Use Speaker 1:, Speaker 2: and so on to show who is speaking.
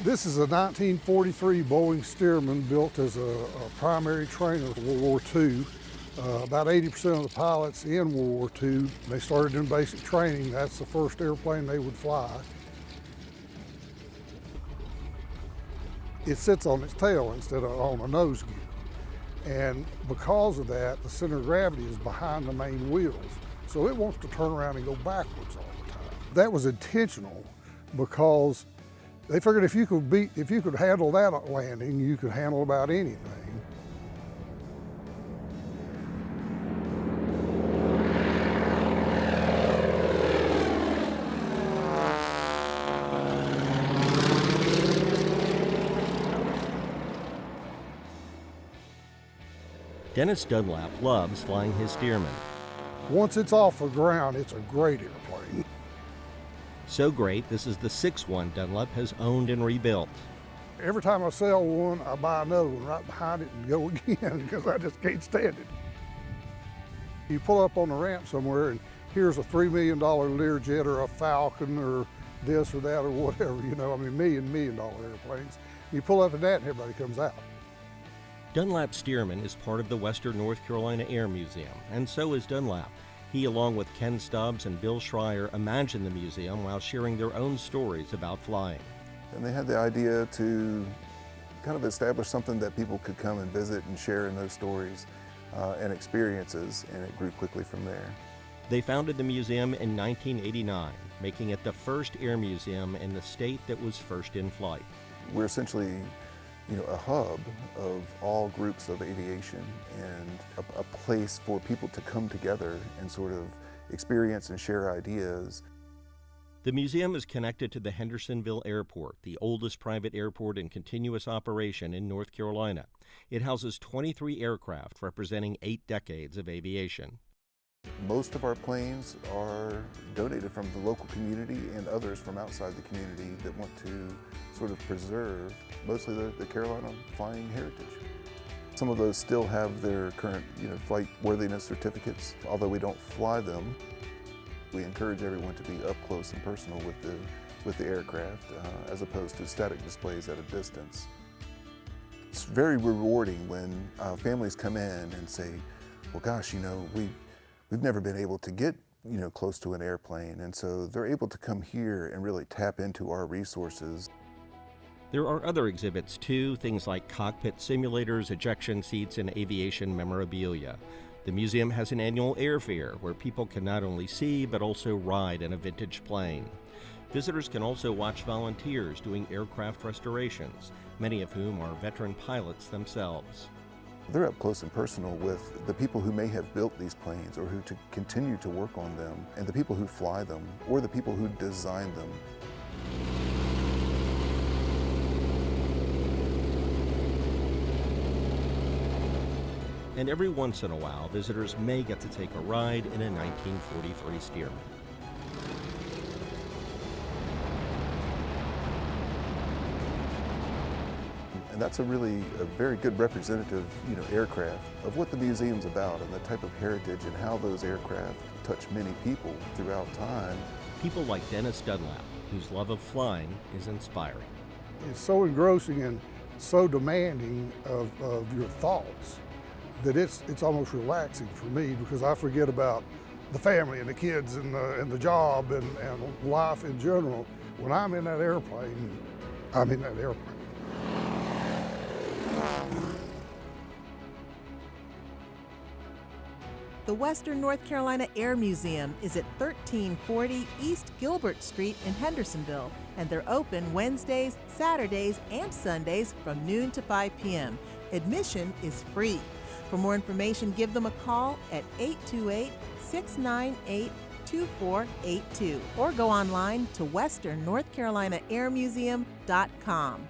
Speaker 1: This is a 1943 Boeing Stearman built as a primary trainer for World War II. About 80% of the pilots in World War II, they started in basic training. That's the first airplane they would fly. It sits on its tail instead of on a nose gear. And because of that, the center of gravity is behind the main wheels. So it wants to turn around and go backwards all the time. That was intentional because they figured if you could handle that landing, you could handle about anything.
Speaker 2: Dennis Dunlap loves flying his Stearman.
Speaker 1: Once it's off the ground, it's a great airplane.
Speaker 2: So great, this is the sixth one Dunlap has owned and rebuilt.
Speaker 1: Every time I sell one, I buy another one right behind it and go again because I just can't stand it. You pull up on the ramp somewhere and here's a $3 million Learjet or a Falcon or this or that or whatever, you know, I mean, $1 million airplanes. You pull up at that and everybody comes out.
Speaker 2: Dunlap Stearman is part of the Western North Carolina Air Museum, and so is Dunlap. He, along with Ken Stubbs and Bill Schreier, imagined the museum while sharing their own stories about flying.
Speaker 3: And they had the idea to kind of establish something that people could come and visit and share in those stories and experiences, and it grew quickly from there.
Speaker 2: They founded the museum in 1989, making it the first air museum in the state that was first in flight.
Speaker 3: We're essentially, you know, a hub of all groups of aviation and a place for people to come together and sort of experience and share ideas.
Speaker 2: The museum is connected to the Hendersonville Airport, the oldest private airport in continuous operation in North Carolina. It houses 23 aircraft representing 8 decades of aviation.
Speaker 3: Most of our planes are donated from the local community and others from outside the community that want to sort of preserve mostly the Carolina flying heritage. Some of those still have their current, flight worthiness certificates. Although we don't fly them, we encourage everyone to be up close and personal with the aircraft as opposed to static displays at a distance. It's very rewarding when families come in and say, well, gosh, we've never been able to get close to an airplane, and so they're able to come here and really tap into our resources.
Speaker 2: There are other exhibits too, things like cockpit simulators, ejection seats, and aviation memorabilia. The museum has an annual airfair where people can not only see but also ride in a vintage plane. Visitors can also watch volunteers doing aircraft restorations, many of whom are veteran pilots themselves.
Speaker 3: They're up close and personal with the people who may have built these planes or who continue to work on them, and the people who fly them or the people who design them.
Speaker 2: And every once in a while, visitors may get to take a ride in a 1943 Stearman.
Speaker 3: And that's a very good representative, aircraft of what the museum's about and the type of heritage and how those aircraft touch many people throughout time.
Speaker 2: People like Dennis Dunlap, whose love of flying is inspiring.
Speaker 1: It's so engrossing and so demanding of your thoughts that it's almost relaxing for me because I forget about the family and the kids and the job and life in general. When I'm in that airplane, I'm in that airplane.
Speaker 4: The Western North Carolina Air Museum is at 1340 East Gilbert Street in Hendersonville, and they're open Wednesdays, Saturdays, and Sundays from noon to 5 p.m. Admission is free. For more information, give them a call at 828-698-2482 or go online to westernnorthcarolinaAirmuseum.com.